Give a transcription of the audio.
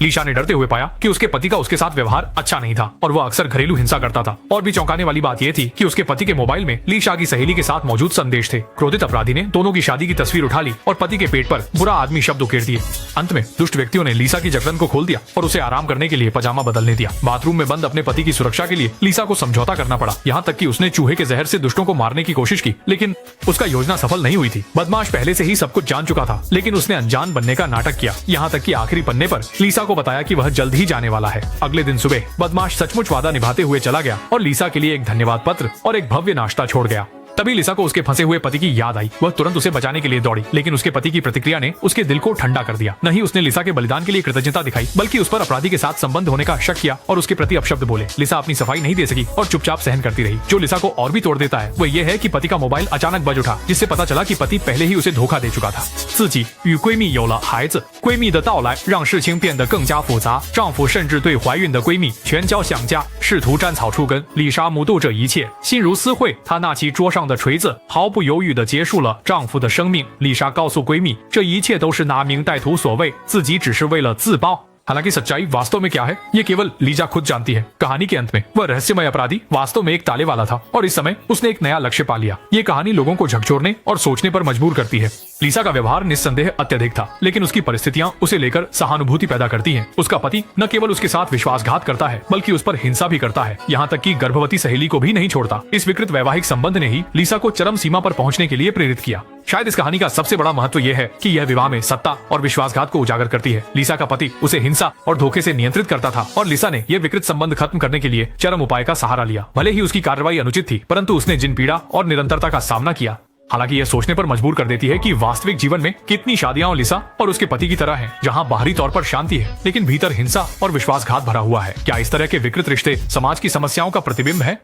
लीशा ने डरते हुए पाया कि उसके पति का उसके साथ व्यवहार अच्छा नहीं था और वह अक्सर घरेलू हिंसा करता था। और भी चौंकाने वाली बात यह थी कि उसके पति के मोबाइल में लीशा की सहेली के साथ मौजूद संदेश थे। क्रोधित अपराधी ने दोनों की शादी की तस्वीर उठा ली और पति के पेट पर बुरा आदमी शब्द उकेर दिए। अंत में दुष्ट व्यक्तियों ने लीसा की जकड़न को खोल दिया और उसे आराम करने के लिए पजामा बदलने दिया। बाथरूम में बंद अपने पति की सुरक्षा के लिए लीसा को समझौता करना पड़ा। यहाँ तक कि उसने चूहे के जहर से दुष्टों को मारने की कोशिश की, लेकिन उसका योजना सफल नहीं हुई थी। बदमाश पहले से ही सब कुछ जान चुका था, लेकिन उसने अनजान बनने का नाटक किया। यहाँ तक कि आखिरी पन्ने पर लीसा को बताया कि वह जल्द ही जाने वाला है। अगले दिन सुबह बदमाश सचमुच वादा निभाते हुए चला गया और लीसा के लिए एक धन्यवाद पत्र और एक भव्य नाश्ता छोड़ गया। तभी लीसा को उसके फंसे हुए पति की याद आई। वह तुरंत उसे बचाने के लिए दौड़ी, लेकिन उसके पति की प्रतिक्रिया ने उसके दिल को ठंडा कर दिया। नहीं उसने लीसा के बलिदान के लिए कृतज्ञता दिखाई, बल्कि उस पर अपराधी के साथ संबंध होने का शक किया और उसके प्रति अपशब्द बोले। लीसा अपनी सफाई नहीं दे सकी और चुपचाप सहन करती रही। जो लीसा को और भी तोड़ देता है वह यह है कि पति का मोबाइल अचानक बज उठा, जिससे पता चला कि पति पहले ही उसे धोखा दे चुका था। 自己与闺蜜有了孩子，闺蜜的到来让事情变得更加复杂。丈夫甚至对怀孕的闺蜜全交想家，试图沾草除根。丽莎目睹这一切，心如撕毁。她拿起桌上的锤子，毫不犹豫地结束了丈夫的生命。丽莎告诉闺蜜，这一切都是那名歹徒所为，自己只是为了自保。हालांकि सच्चाई वास्तव में क्या है ये केवल लीजा खुद जानती है। कहानी के अंत में वह रहस्यमय अपराधी वास्तव में एक ताले वाला था और इस समय उसने एक नया लक्ष्य पा लिया। ये कहानी लोगों को झकझोरने और सोचने पर मजबूर करती है। लीसा का व्यवहार निस्संदेह अत्यधिक था, लेकिन उसकी परिस्थितियां उसे लेकर सहानुभूति पैदा करती हैं। उसका पति न केवल उसके साथ विश्वासघात करता है, बल्कि उस पर हिंसा भी करता है, यहाँ तक कि गर्भवती सहेली को भी नहीं छोड़ता। इस विकृत वैवाहिक संबंध ने ही लीसा को चरम सीमा पर पहुंचने के लिए प्रेरित किया। शायद इस कहानी का सबसे बड़ा महत्व यह है कि यह विवाह में सत्ता और विश्वासघात को उजागर करती है। लीसा का पति उसे हिंसा और धोखे से नियंत्रित करता था और लीसा ने यह विकृत संबंध खत्म करने के लिए चरम उपाय का सहारा लिया। भले ही उसकी कार्रवाई अनुचित थी, परंतु उसने जिन पीड़ा और निरंतरता का सामना किया, हालांकि यह सोचने पर मजबूर कर देती है कि वास्तविक जीवन में कितनी शादियां लीसा और उसके पति की तरह हैं, जहां बाहरी तौर पर शांति है लेकिन भीतर हिंसा और विश्वासघात भरा हुआ है। क्या इस तरह के विकृत रिश्ते समाज की समस्याओं का प्रतिबिंब है?